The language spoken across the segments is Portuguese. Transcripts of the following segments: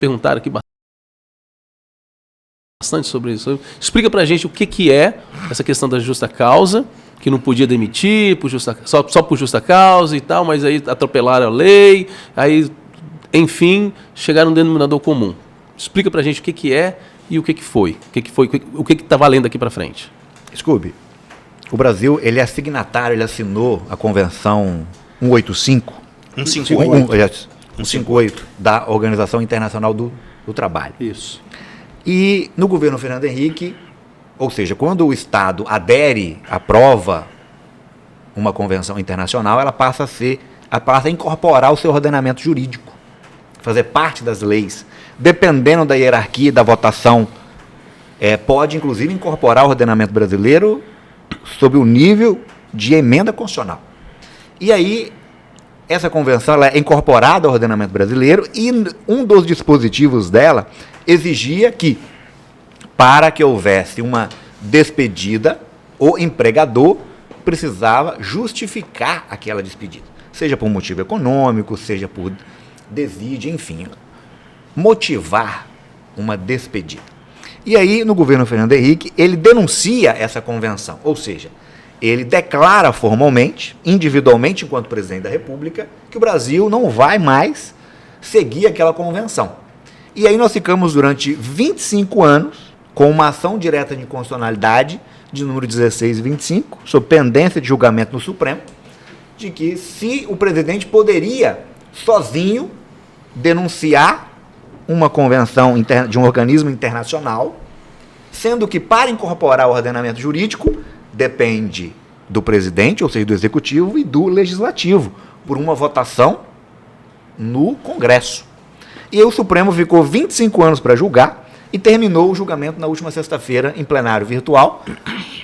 perguntaram aqui bastante sobre isso. Explica pra gente o que é essa questão da justa causa, que não podia demitir só por justa causa e tal, mas aí atropelaram a lei, aí, enfim, chegaram no denominador comum. Explica pra gente o que é e o que foi. O que está valendo daqui para frente. Scooby, o Brasil, ele é signatário, ele assinou a Convenção 185. 158 da Organização Internacional do Trabalho. Isso. E no governo Fernando Henrique, ou seja, quando o Estado aprova uma convenção internacional, ela passa a incorporar o seu ordenamento jurídico, fazer parte das leis. Dependendo da hierarquia e da votação, pode inclusive incorporar o ordenamento brasileiro sob o nível de emenda constitucional. E aí, essa convenção ela é incorporada ao ordenamento brasileiro e um dos dispositivos dela exigia que, para que houvesse uma despedida, o empregador precisava justificar aquela despedida, seja por motivo econômico, seja por desídia, enfim, motivar uma despedida. E aí, no governo Fernando Henrique, ele denuncia essa convenção, ou seja, ele declara formalmente, individualmente, enquanto presidente da República, que o Brasil não vai mais seguir aquela convenção. E aí nós ficamos durante 25 anos com uma ação direta de inconstitucionalidade de número 1625, sob pendência de julgamento no Supremo, de que se o presidente poderia, sozinho, denunciar uma convenção de um organismo internacional, sendo que para incorporar o ordenamento jurídico depende do presidente, ou seja, do executivo, e do legislativo, por uma votação no Congresso. E o Supremo ficou 25 anos para julgar e terminou o julgamento na última sexta-feira em plenário virtual,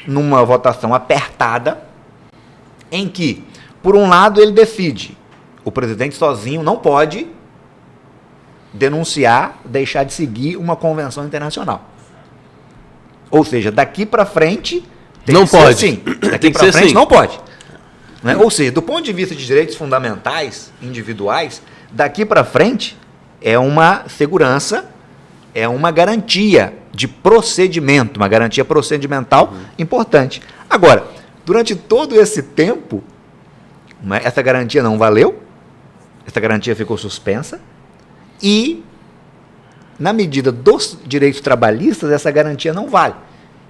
numa votação apertada, em que, por um lado, ele decide, o presidente sozinho não pode denunciar, deixar de seguir uma convenção internacional. Ou seja, daqui para frente não pode. Sim, daqui para frente não pode. Né? Ou seja, do ponto de vista de direitos fundamentais, individuais, daqui para frente é uma segurança, é uma garantia de procedimento, uma garantia procedimental importante. Agora, durante todo esse tempo, essa garantia não valeu, essa garantia ficou suspensa, e, na medida dos direitos trabalhistas, essa garantia não vale.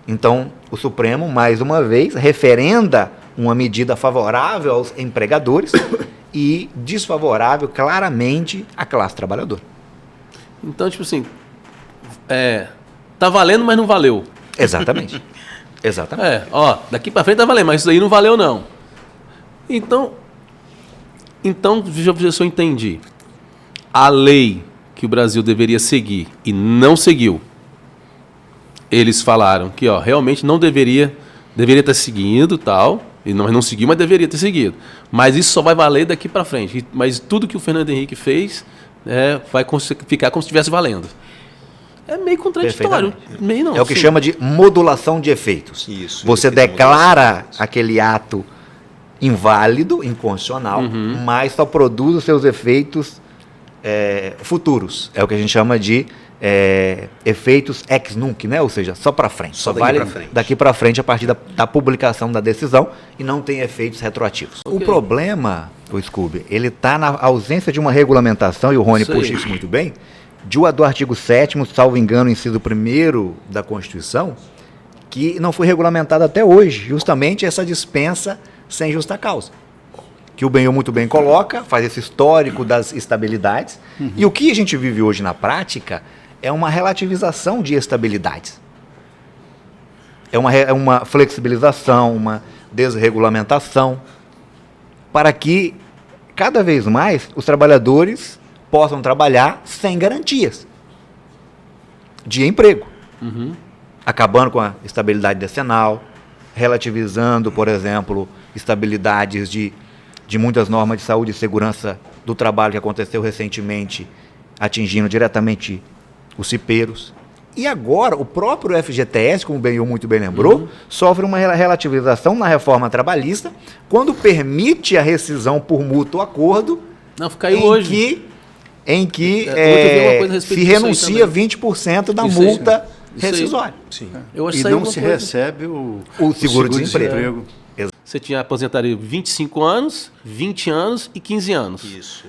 Então, o Supremo, mais uma vez, referenda uma medida favorável aos empregadores e desfavorável, claramente, à classe trabalhadora. Então, tipo assim, tá valendo, mas não valeu. Exatamente. Exatamente. Daqui para frente tá valendo, mas isso aí não valeu, não. Então, já se eu entendi. A lei que o Brasil deveria seguir e não seguiu, eles falaram que realmente não deveria ter seguido, tal, e não seguiu, mas deveria ter seguido. Mas isso só vai valer daqui para frente. Mas tudo que o Fernando Henrique fez vai ficar como se estivesse valendo. É meio contraditório. Meio não, é o que chama de modulação de efeitos. Isso. Você declara aquele ato inválido, inconstitucional, mas só produz os seus efeitos futuros. É o que a gente chama de efeitos ex nunc, né? Ou seja, só para frente. Só vale daqui para frente a partir da publicação da decisão e não tem efeitos retroativos. Okay. O problema, o Scooby, ele está na ausência de uma regulamentação, e o Rony puxa isso muito bem, do artigo 7º, salvo engano, inciso 1º da Constituição, que não foi regulamentado até hoje, justamente essa dispensa sem justa causa. Que o Benhur muito bem coloca, faz esse histórico das estabilidades, e o que a gente vive hoje na prática é uma relativização de estabilidades. É uma flexibilização, uma desregulamentação, para que cada vez mais os trabalhadores possam trabalhar sem garantias de emprego, acabando com a estabilidade decenal, relativizando, por exemplo, estabilidades de muitas normas de saúde e segurança do trabalho que aconteceu recentemente, atingindo diretamente os cipeiros. E agora, o próprio FGTS, como o Benhur muito bem lembrou, sofre uma relativização na reforma trabalhista, quando permite a rescisão por mútuo acordo, que em que Hoje eu vi uma coisa a respeito se disso aí renuncia também. 20% da Isso aí. multa Isso aí. rescisória. Sim. Eu acho E que saiu não alguma se coisa. recebe O seguro-desemprego. Você tinha aposentadoria 25 anos, 20 anos e 15 anos. Isso.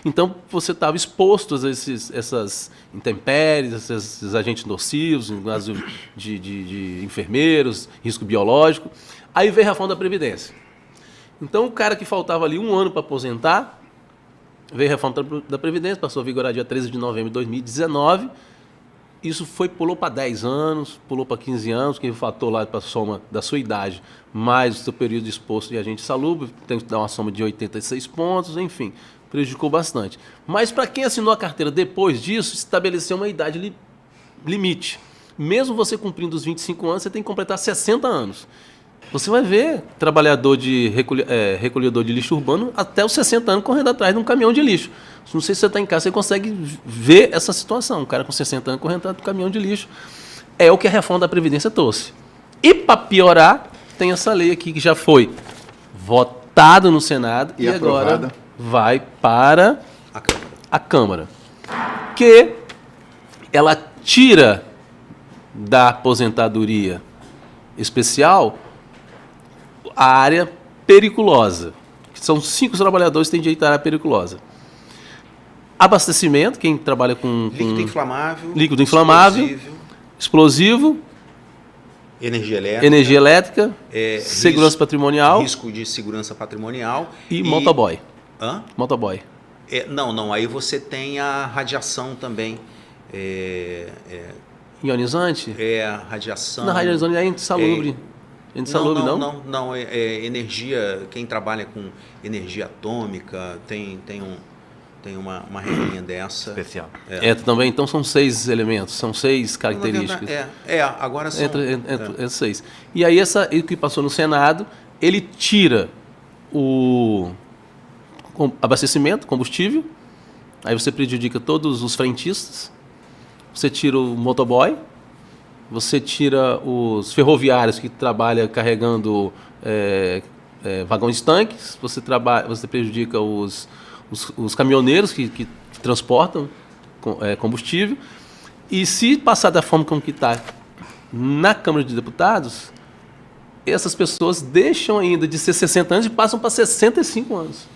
Então você estava exposto a essas intempéries, esses agentes nocivos, no caso de enfermeiros, risco biológico. Aí veio a reforma da Previdência. Então o cara que faltava ali um ano para aposentar, veio a reforma da Previdência, passou a vigorar dia 13 de novembro de 2019. Isso pulou para 10 anos, pulou para 15 anos, que é o fator lá para a soma da sua idade, mais o seu período exposto de agente salubre, tem que dar uma soma de 86 pontos, enfim, prejudicou bastante. Mas para quem assinou a carteira depois disso, estabeleceu uma idade limite. Mesmo você cumprindo os 25 anos, você tem que completar 60 anos. Você vai ver trabalhador de recolhedor de lixo urbano até os 60 anos correndo atrás de um caminhão de lixo. Não sei se você está em casa, você consegue ver essa situação. Um cara com 60 anos correndo atrás de um caminhão de lixo. É o que a reforma da Previdência trouxe. E para piorar, tem essa lei aqui que já foi votada no Senado e agora aprovada. vai para A Câmara. a Câmara. Que ela tira da aposentadoria especial a área periculosa. São 5 trabalhadores que têm direito à área periculosa. Abastecimento, quem trabalha com líquido inflamável, explosivo, energia elétrica, segurança patrimonial risco de segurança patrimonial e motoboy. Hã? Motoboy. Não. Aí você tem a radiação também. Ionizante? A radiação. Na radiação é insalubre. Insalubre, não? Não, energia, quem trabalha com energia atômica tem uma regrinha dessa. Especial. Também, então são 6 elementos, são 6 características. Agora são... Entre 6. E aí, o que passou no Senado, ele tira o abastecimento, combustível, aí você prejudica todos os frentistas, você tira o motoboy, você tira os ferroviários que trabalham carregando vagões tanques, você prejudica os caminhoneiros que transportam combustível. E se passar da forma como que está na Câmara de Deputados, essas pessoas deixam ainda de ser 60 anos e passam para 65 anos.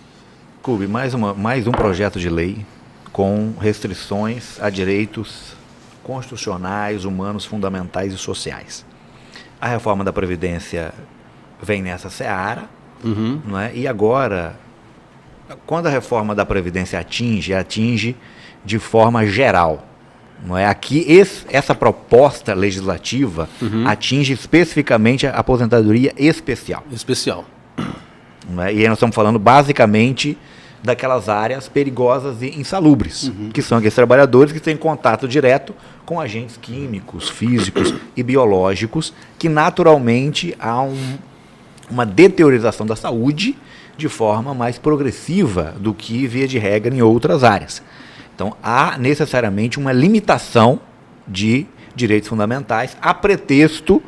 Cube, mais um projeto de lei com restrições a direitos constitucionais, humanos, fundamentais e sociais. A reforma da Previdência vem nessa seara, não é? E agora, quando a reforma da Previdência atinge de forma geral. Não é? Aqui, essa proposta legislativa atinge especificamente a aposentadoria especial. Não é? E aí nós estamos falando basicamente daquelas áreas perigosas e insalubres, que são aqueles trabalhadores que têm contato direto com agentes químicos, físicos e biológicos, que naturalmente há uma deteriorização da saúde de forma mais progressiva do que, via de regra, em outras áreas. Então, há necessariamente uma limitação de direitos fundamentais a pretexto,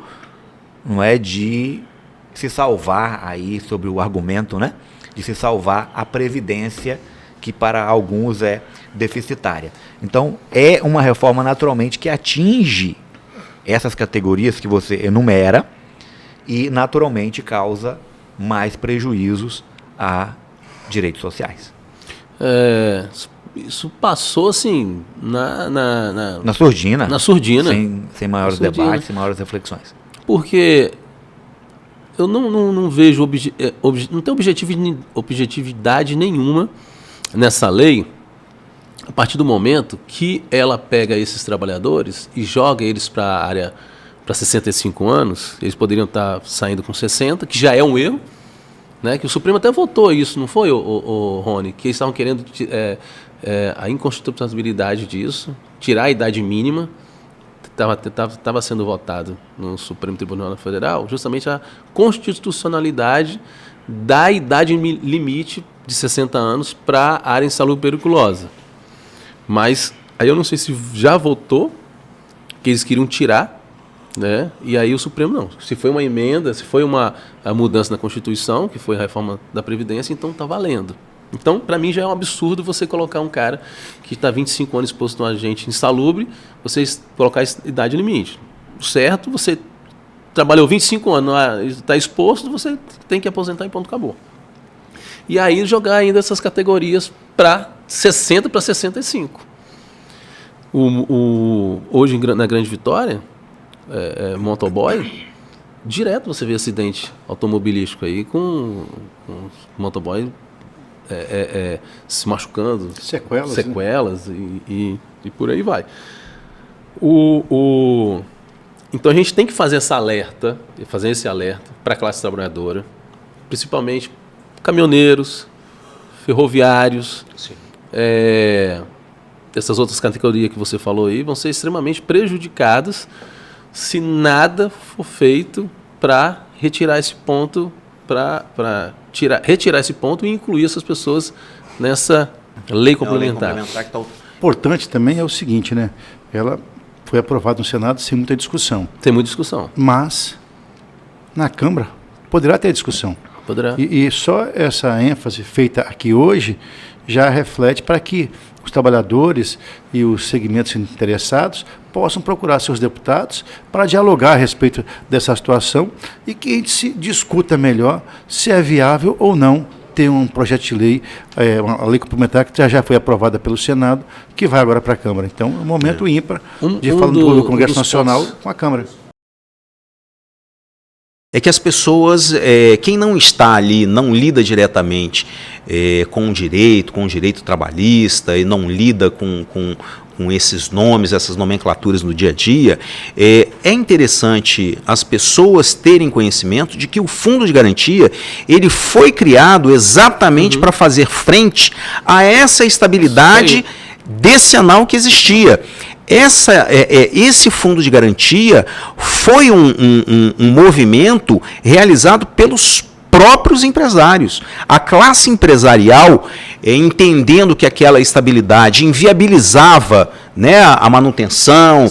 não é, de se salvar aí, sobre o argumento, né, de se salvar a previdência, que para alguns é deficitária. Então, é uma reforma naturalmente que atinge essas categorias que você enumera e naturalmente causa mais prejuízos a direitos sociais. Isso passou assim na surdina. Na surdina. Sem maiores debates, sem maiores reflexões. Porque eu não vejo não tem objetividade nenhuma nessa lei, a partir do momento que ela pega esses trabalhadores e joga eles para a área para 65 anos, eles poderiam estar saindo com 60, que já é um erro, né? Que o Supremo até votou isso, não foi, o Rony? Que eles estavam querendo a inconstitucionalidade disso, tirar a idade mínima. Estava sendo votado no Supremo Tribunal Federal justamente a constitucionalidade da idade limite de 60 anos para a área insalubre periculosa. Mas aí eu não sei se já votou, que eles queriam tirar, né? E aí o Supremo não. Se foi uma emenda, se foi a mudança na Constituição, que foi a reforma da Previdência, então está valendo. Então, para mim, já é um absurdo você colocar um cara que está 25 anos exposto a um agente insalubre, você colocar idade limite. Certo, você trabalhou 25 anos, está exposto, você tem que aposentar e ponto, acabou. E aí jogar ainda essas categorias para 60 para 65. Hoje, na Grande Vitória, motoboy, direto você vê acidente automobilístico aí com motoboy se machucando, sequelas né? e por aí vai. Então a gente tem que fazer esse alerta para a classe trabalhadora, principalmente caminhoneiros, ferroviários, essas outras categorias que você falou aí vão ser extremamente prejudicadas se nada for feito para retirar esse ponto, retirar esse ponto e incluir essas pessoas nessa lei complementar. Importante também é o seguinte, né? Ela foi aprovada no Senado sem muita discussão. Tem muita discussão. Mas na Câmara poderá ter discussão. Poderá. E só essa ênfase feita aqui hoje já reflete para que os trabalhadores e os segmentos interessados possam procurar seus deputados para dialogar a respeito dessa situação e que a gente se discuta melhor se é viável ou não ter um projeto de lei, uma lei complementar que já foi aprovada pelo Senado, que vai agora para a Câmara. Então, é um momento ímpar de falar do Congresso Nacional com a Câmara. É que as pessoas, quem não está ali, não lida diretamente com o direito trabalhista e não lida com esses nomes, essas nomenclaturas no dia a dia, é interessante as pessoas terem conhecimento de que o Fundo de Garantia ele foi criado exatamente para fazer frente a essa estabilidade decenal que existia. Esse fundo de garantia foi um movimento realizado pelos próprios empresários. A classe empresarial, entendendo que aquela estabilidade inviabilizava, né, a manutenção,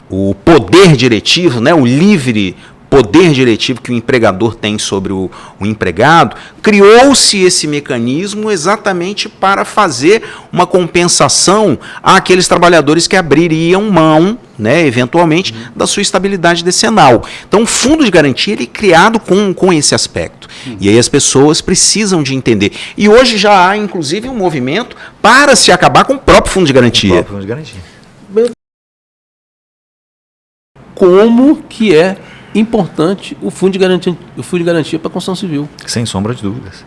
o poder diretivo, né, o livre poder diretivo que o empregador tem sobre o empregado, criou-se esse mecanismo exatamente para fazer uma compensação àqueles trabalhadores que abririam mão, né, eventualmente, da sua estabilidade decenal. Então, o Fundo de Garantia ele é criado com esse aspecto. E aí as pessoas precisam de entender. E hoje já há, inclusive, um movimento para se acabar com o próprio Fundo de Garantia. Como que é importante o Fundo de Garantia para a construção civil. Sem sombra de dúvidas.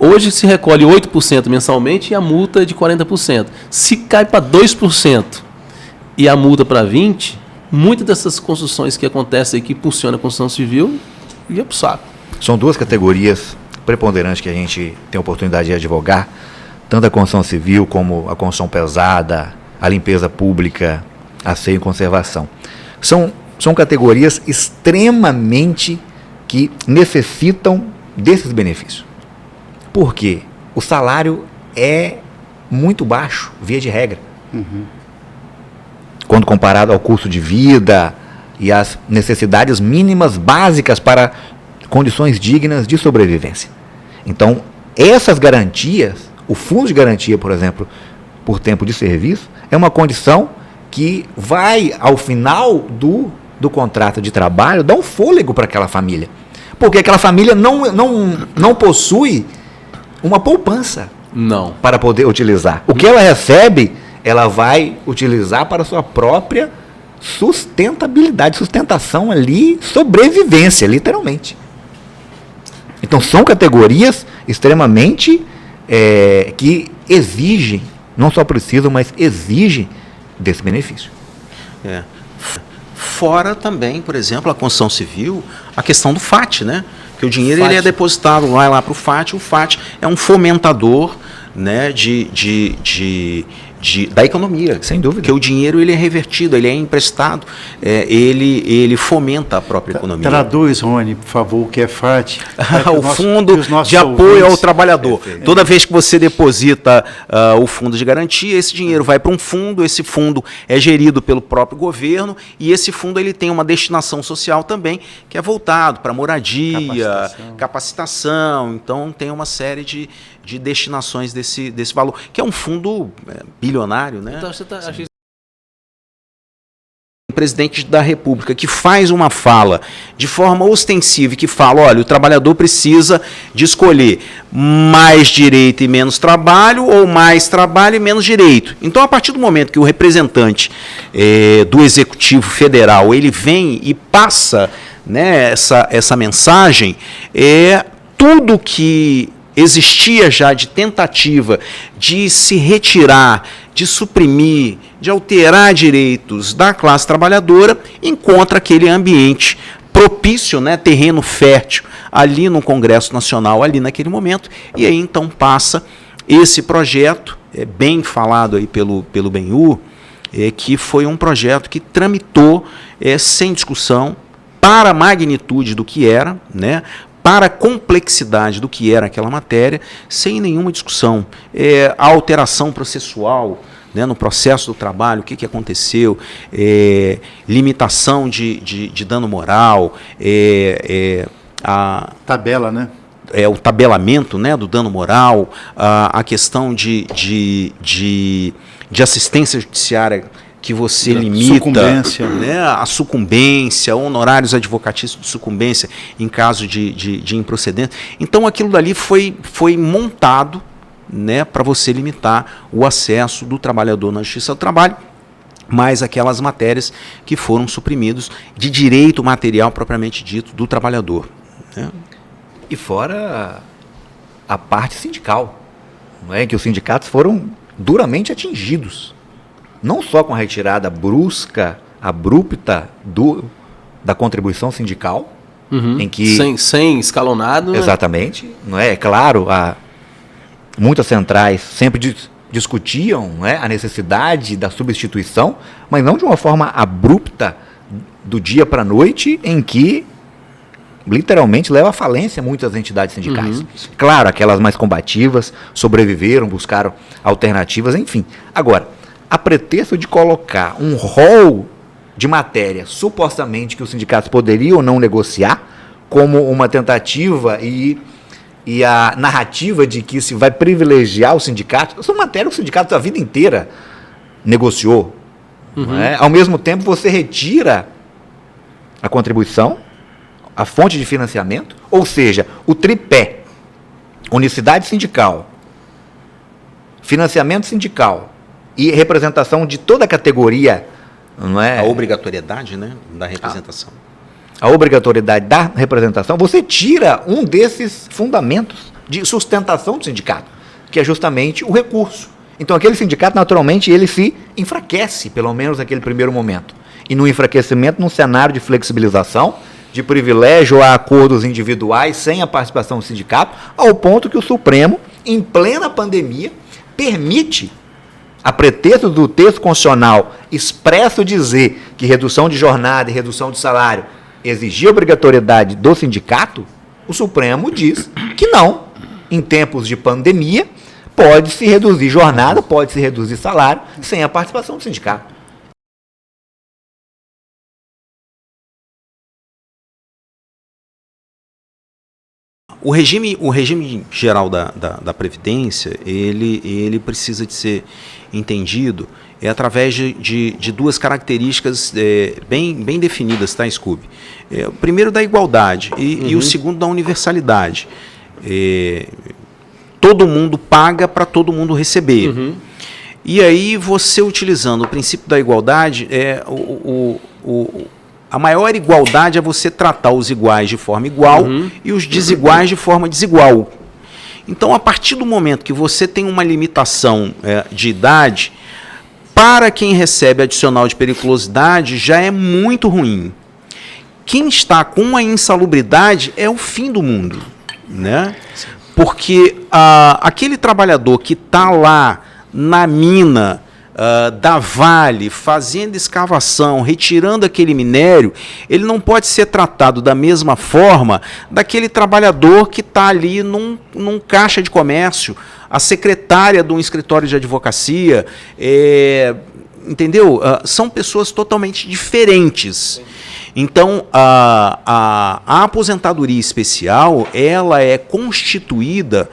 Hoje se recolhe 8% mensalmente e a multa é de 40%. Se cai para 2% e a multa para 20%, muitas dessas construções que acontecem aqui, que funciona a construção civil, ia para o saco. São duas categorias preponderantes que a gente tem a oportunidade de advogar, tanto a construção civil como a construção pesada, a limpeza pública, asseio e conservação. São categorias extremamente que necessitam desses benefícios. Por quê? O salário é muito baixo, via de regra. Quando comparado ao custo de vida e às necessidades mínimas básicas para condições dignas de sobrevivência. Então, essas garantias, o fundo de garantia, por exemplo, por tempo de serviço, é uma condição que vai, ao final do contrato de trabalho, dar um fôlego para aquela família. Porque aquela família não possui uma poupança para poder utilizar. O que ela recebe, ela vai utilizar para a sua própria sustentabilidade, sustentação ali, sobrevivência, literalmente. Então, são categorias extremamente que exigem, não só precisam, mas exigem desse benefício. Fora também, por exemplo, a construção civil, a questão do FAT, né? Que o dinheiro ele é depositado lá para o FAT é um fomentador, né, da economia. Sem dúvida. Porque o dinheiro ele é revertido, ele é emprestado, ele fomenta a própria economia. Traduz, Rony, por favor, o que é FAT. O Fundo de Apoio ao Trabalhador. Perfeito. Toda vez que você deposita o fundo de garantia, esse dinheiro vai para um fundo, esse fundo é gerido pelo próprio governo e esse fundo ele tem uma destinação social também, que é voltado para moradia, capacitação. Então tem uma série de destinações desse valor, que é um fundo bilionário, né? Então, você tá, acho que Presidente da República que faz uma fala de forma ostensiva e que fala, olha, o trabalhador precisa de escolher mais direito e menos trabalho ou mais trabalho e menos direito. Então, a partir do momento que o representante do Executivo Federal ele vem e passa, né, essa mensagem, tudo que existia já de tentativa de se retirar, de suprimir, de alterar direitos da classe trabalhadora, encontra aquele ambiente propício, né, terreno fértil, ali no Congresso Nacional, ali naquele momento, e aí então passa esse projeto, bem falado aí pelo Benhur, que foi um projeto que tramitou sem discussão, para a magnitude do que era, né, para a complexidade do que era aquela matéria, sem nenhuma discussão. A alteração processual, né, no processo do trabalho, o que aconteceu, limitação de dano moral, a tabela, né? O tabelamento, né, do dano moral, a questão de assistência judiciária que você limita, sucumbência, né, a sucumbência, honorários advocatícios de sucumbência em caso de improcedência. Então aquilo dali foi montado, né, para você limitar o acesso do trabalhador na Justiça do Trabalho, mais aquelas matérias que foram suprimidas de direito material propriamente dito do trabalhador, né? E fora a parte sindical, não é, que os sindicatos foram duramente atingidos. Não só com a retirada brusca, abrupta da contribuição sindical, em que... sem escalonado. Exatamente. Não é? É claro, muitas centrais sempre discutiam, não é, a necessidade da substituição, mas não de uma forma abrupta, do dia para a noite, em que literalmente leva à falência muitas entidades sindicais. Claro, aquelas mais combativas sobreviveram, buscaram alternativas, enfim. Agora, a pretexto de colocar um rol de matéria, supostamente que os sindicatos poderiam ou não negociar, como uma tentativa e a narrativa de que se vai privilegiar os sindicatos, essa matéria o sindicato a vida inteira negociou. Não é? Ao mesmo tempo, você retira a contribuição, a fonte de financiamento, ou seja, o tripé, unicidade sindical, financiamento sindical, e representação de toda a categoria, não é? A obrigatoriedade, né, da representação. A obrigatoriedade da representação, você tira um desses fundamentos de sustentação do sindicato, que é justamente o recurso. Então, aquele sindicato, naturalmente, ele se enfraquece, pelo menos naquele primeiro momento. E no enfraquecimento, num cenário de flexibilização, de privilégio a acordos individuais, sem a participação do sindicato, ao ponto que o Supremo, em plena pandemia, permite, a pretexto do texto constitucional expresso dizer que redução de jornada e redução de salário exigia obrigatoriedade do sindicato, o Supremo diz que não, em tempos de pandemia, pode-se reduzir jornada, pode-se reduzir salário, sem a participação do sindicato. O regime geral da Previdência, ele precisa de ser entendido através de duas características bem definidas, tá, Scooby? O primeiro da igualdade e o segundo da universalidade. Todo mundo paga para todo mundo receber. E aí, você utilizando o princípio da igualdade, a maior igualdade é você tratar os iguais de forma igual e os desiguais de forma desigual. Então, a partir do momento que você tem uma limitação de idade, para quem recebe adicional de periculosidade, já é muito ruim. Quem está com a insalubridade é o fim do mundo, né? Porque aquele trabalhador que está lá na mina da Vale, fazendo escavação, retirando aquele minério, ele não pode ser tratado da mesma forma daquele trabalhador que está ali num caixa de comércio, a secretária de um escritório de advocacia, entendeu? São pessoas totalmente diferentes. Então, a aposentadoria especial, ela é constituída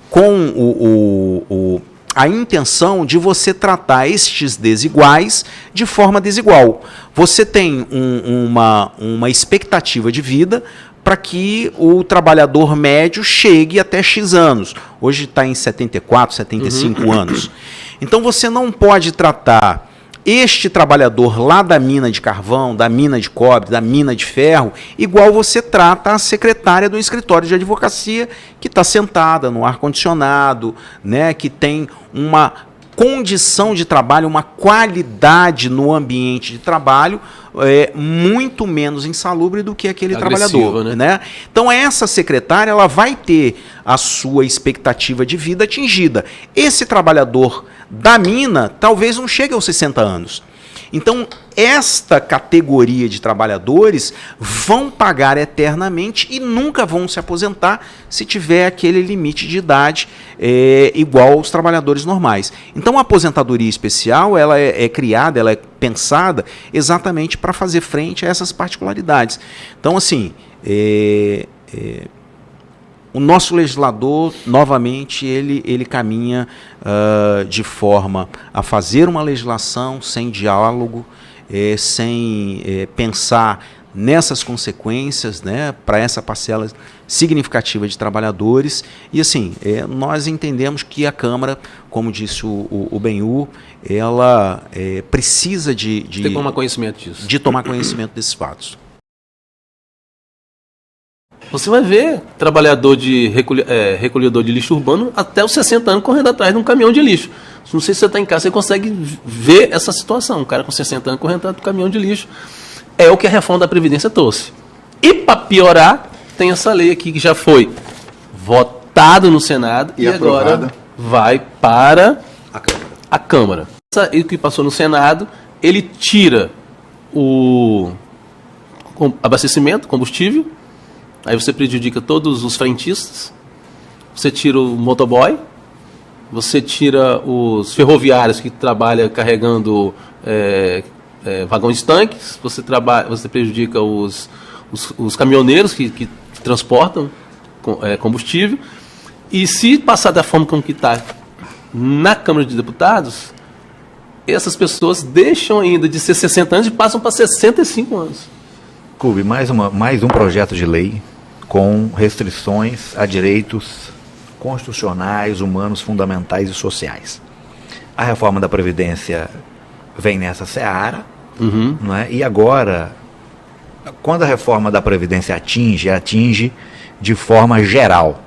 com a intenção de você tratar estes desiguais de forma desigual. Você tem uma expectativa de vida para que o trabalhador médio chegue até X anos. Hoje está em 74, 75 anos. Então você não pode tratar este trabalhador lá da mina de carvão, da mina de cobre, da mina de ferro, igual você trata a secretária do escritório de advocacia que está sentada no ar-condicionado, né, que tem uma condição de trabalho, uma qualidade no ambiente de trabalho muito menos insalubre do que aquele trabalhador. Né? Então essa secretária ela vai ter a sua expectativa de vida atingida. Esse trabalhador da mina talvez não chegue aos 60 anos. Então, esta categoria de trabalhadores vão pagar eternamente e nunca vão se aposentar se tiver aquele limite de idade igual aos trabalhadores normais. Então, a aposentadoria especial ela é criada, ela é pensada exatamente para fazer frente a essas particularidades. Então, assim, o nosso legislador, novamente, ele caminha de forma a fazer uma legislação sem diálogo, sem pensar nessas consequências, né, para essa parcela significativa de trabalhadores. E assim, nós entendemos que a Câmara, como disse o Benhur, ela precisa de tomar conhecimento disso. De tomar conhecimento desses fatos. Você vai ver trabalhador de recolhedor de lixo urbano até os 60 anos correndo atrás de um caminhão de lixo. Não sei se você está em casa, você consegue ver essa situação. Um cara com 60 anos correndo atrás do caminhão de lixo. É o que a reforma da Previdência trouxe. E, para piorar, tem essa lei aqui que já foi votada no Senado e agora vai para a Câmara. Essa lei que passou no Senado, ele tira o abastecimento, combustível. Aí você prejudica todos os frentistas, você tira o motoboy, você tira os ferroviários que trabalham carregando vagões de tanques, você prejudica os caminhoneiros que transportam combustível. E se passar da forma como que está na Câmara de Deputados, essas pessoas deixam ainda de ser 60 anos e passam para 65 anos. Cube, mais um projeto de lei com restrições a direitos constitucionais, humanos, fundamentais e sociais. A reforma da Previdência vem nessa seara, não é? E agora, quando a reforma da Previdência atinge de forma geral.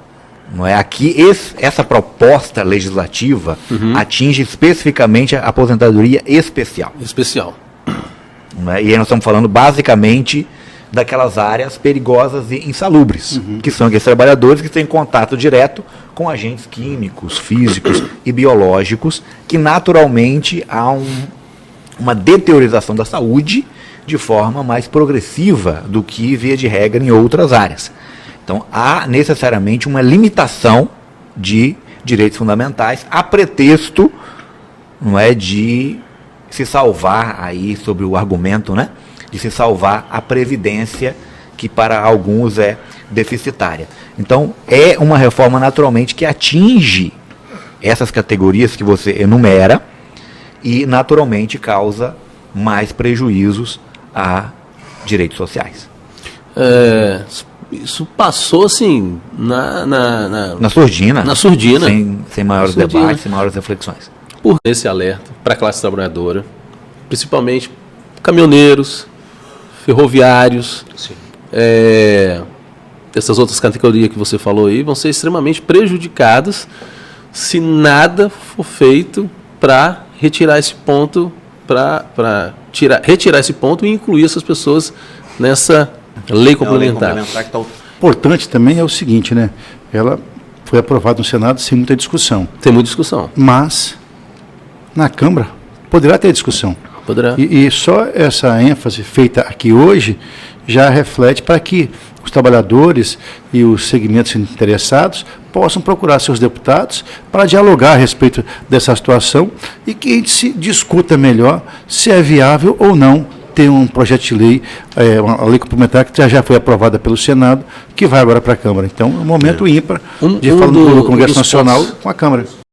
Não é? Aqui, essa proposta legislativa atinge especificamente a aposentadoria especial. Não é? E aí nós estamos falando basicamente daquelas áreas perigosas e insalubres, que são aqueles trabalhadores que têm contato direto com agentes químicos, físicos e biológicos, que naturalmente há uma deteriorização da saúde de forma mais progressiva do que, via de regra, em outras áreas. Então, há necessariamente uma limitação de direitos fundamentais a pretexto, não é, de se salvar aí, sobre o argumento, né, de se salvar a Previdência, que para alguns é deficitária. Então, é uma reforma naturalmente que atinge essas categorias que você enumera e naturalmente causa mais prejuízos a direitos sociais. Isso passou assim na surdina. Na surdina. Sem maiores debates, sem maiores reflexões. Por esse alerta para a classe trabalhadora, principalmente caminhoneiros, ferroviários, essas outras categorias que você falou aí, vão ser extremamente prejudicadas se nada for feito para retirar esse ponto, retirar esse ponto e incluir essas pessoas nessa lei complementar. Importante também é o seguinte, né? Ela foi aprovado no Senado sem muita discussão. Tem muita discussão. Mas, na Câmara, poderá ter discussão. Poderá. E só essa ênfase feita aqui hoje já reflete para que os trabalhadores e os segmentos interessados possam procurar seus deputados para dialogar a respeito dessa situação e que a gente se discuta melhor se é viável ou não ter um projeto de lei, uma lei complementar que já foi aprovada pelo Senado, que vai agora para a Câmara. Então, é um momento ímpar de falar do Congresso Nacional com a Câmara.